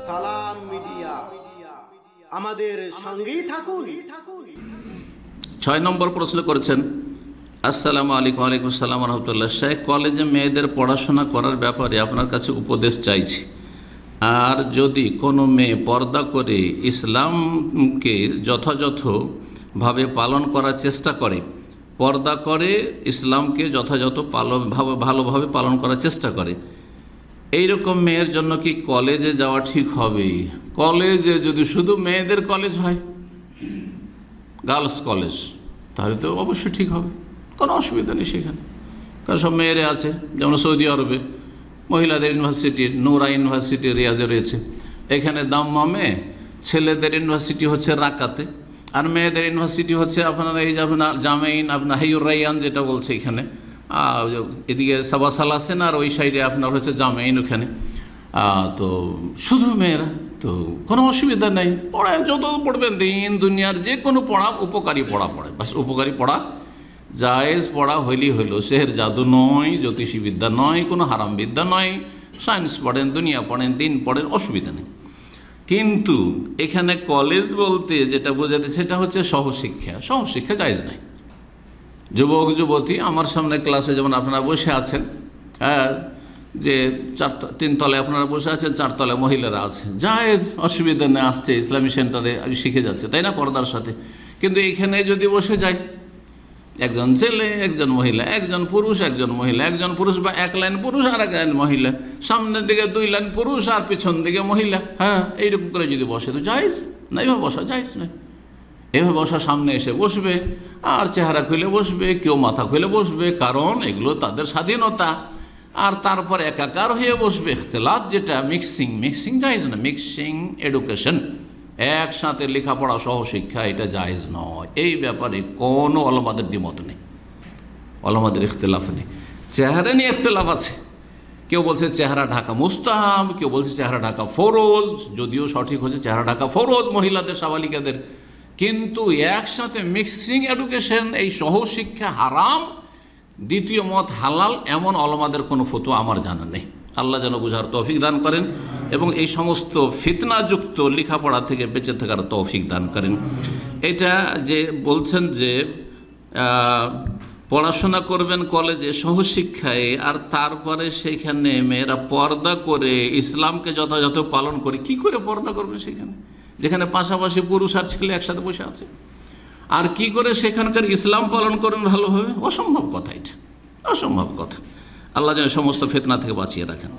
সালাম মিডিয়া, আমাদের সঙ্গেই থাকুন। 6 নম্বর প্রশ্ন করেছেন, আসসালামু আলাইকুম। ওয়ালাইকুম আসসালাম রহমতুল্লাহ। শেখ, কলেজে মেয়েদের পড়াশোনা করার ব্যাপারে আপনার কাছে উপদেশ চাইছি। আর যদি কোনো মেয়ে পর্দা করে ইসলামকে যথাযথভাবে পালন করার চেষ্টা করে, পর্দা করে ইসলামকে ভালোভাবে পালন করার চেষ্টা করে, এইরকম মেয়ের জন্য কি কলেজে যাওয়া ঠিক হবে? কলেজে যদি শুধু মেয়েদের কলেজ হয়, গার্লস কলেজ, তাহলে তো অবশ্যই ঠিক হবে, কোনো অসুবিধা নেই সেখানে। কারণ সব মেয়েরা আছে, যেমন সৌদি আরবে মহিলাদের ইউনিভার্সিটি নূরা ইউনিভার্সিটি রিয়াজে রয়েছে, এখানে দাম্মামে ছেলেদের ইউনিভার্সিটি হচ্ছে রাকাতে, আর মেয়েদের ইউনিভার্সিটি হচ্ছে আপনার এই যে আপনার জামাইন, আপনার হাইউর রাইয়ান যেটা বলছে এখানে, এদিকে সাবাসাল আছেন, আর ওই সাইডে আপনার হচ্ছে জামাইন ওখানে। তো শুধু মেয়েরা, তো কোনো অসুবিধা নেই, পড়ায় যত পড়বেন, দিন দুনিয়ার যে কোনো পড়া, উপকারী পড়া পড়ে, বাস উপকারী পড়া, জায়েজ পড়া হইলেই হইল। শেহের জাদু নয়, জ্যোতিষী বিদ্যা নয়, কোনো হারাম বিদ্যা নয়, সায়েন্স পড়েন, দুনিয়া পড়েন, দিন পড়েন, অসুবিধা নেই। কিন্তু এখানে কলেজ বলতে যেটা বোঝাতে সেটা হচ্ছে সহশিক্ষা। সহশিক্ষা জায়েজ নাই। যুবক যুবতী আমার সামনে ক্লাসে যেমন আপনারা বসে আছেন, যে 3 তলায় আপনারা বসে আছেন, 4 তলায় মহিলারা আছে, জায়েজ, অসুবিধা নেই, আসছে ইসলামী সেন্টারে শিখে যাচ্ছে, তাই না, পর্দার সাথে। কিন্তু এখানে যদি বসে যায় একজন ছেলে, একজন মহিলা, একজন পুরুষ, একজন মহিলা, একজন পুরুষ বা 1 লাইন পুরুষ আর 1 লাইন মহিলা, সামনের দিকে 2 লাইন পুরুষ আর পিছন দিকে মহিলা, এইরকম করে যদি বসে তো জায়েজ না, এইভাবে বসা জায়েজ নয়। এভাবে বসা, সামনে এসে বসবে আর চেহারা খুলে বসবে, কেউ মাথা খুলে বসবে, কারণ এগুলো তাদের স্বাধীনতা। আর তারপর একাকার হয়ে বসবে, ইখতিলাত যেটা মিক্সিং জায়েজ না। মিক্সিং এডুকেশন, একসাথে লেখাপড়া সহশিক্ষা, এটা জায়েজ নয়। এই ব্যাপারে কোনো ওলামাদের দ্বিমত নেই, ওলামাদের ইখতিলাফ নেই। চেহারা নিয়ে ইখতিলাফ আছে, কেউ বলছে চেহারা ঢাকা মুস্তাহাব, কেউ বলছে চেহারা ঢাকা ফরজ, যদিও সঠিক হচ্ছে চেহারা ঢাকা ফরজ মহিলাদের, সাবালিকাদের। কিন্তু একসাথে মিক্সিং এডুকেশন, এই সহশিক্ষা হারাম, দ্বিতীয় মত হালাল, এমন ওলামাদের কোনো ফতোয়া আমার জানা নেই। আল্লাহ যেন বুঝার তৌফিক দান করেন এবং এই সমস্ত ফিতনাযুক্ত লেখাপড়া থেকে বেঁচে থাকার তৌফিক দান করেন। এটা যে বলছেন যে পড়াশোনা করবেন কলেজে সহশিক্ষায়, আর তারপরে সেখানে মেয়েরা পর্দা করে ইসলামকে যথাযথ পালন করে, কি করে পর্দা করবেন সেখানে, যেখানে পাশাপাশি পুরুষ আর ছেলে একসাথে বসে আছে? আর কি করে সেখানকার ইসলাম পালন করবেন ভালোভাবে? অসম্ভব কথা, এটা অসম্ভব কথা। আল্লাহ যেন সমস্ত ফিতনা থেকে বাঁচিয়ে রাখেন।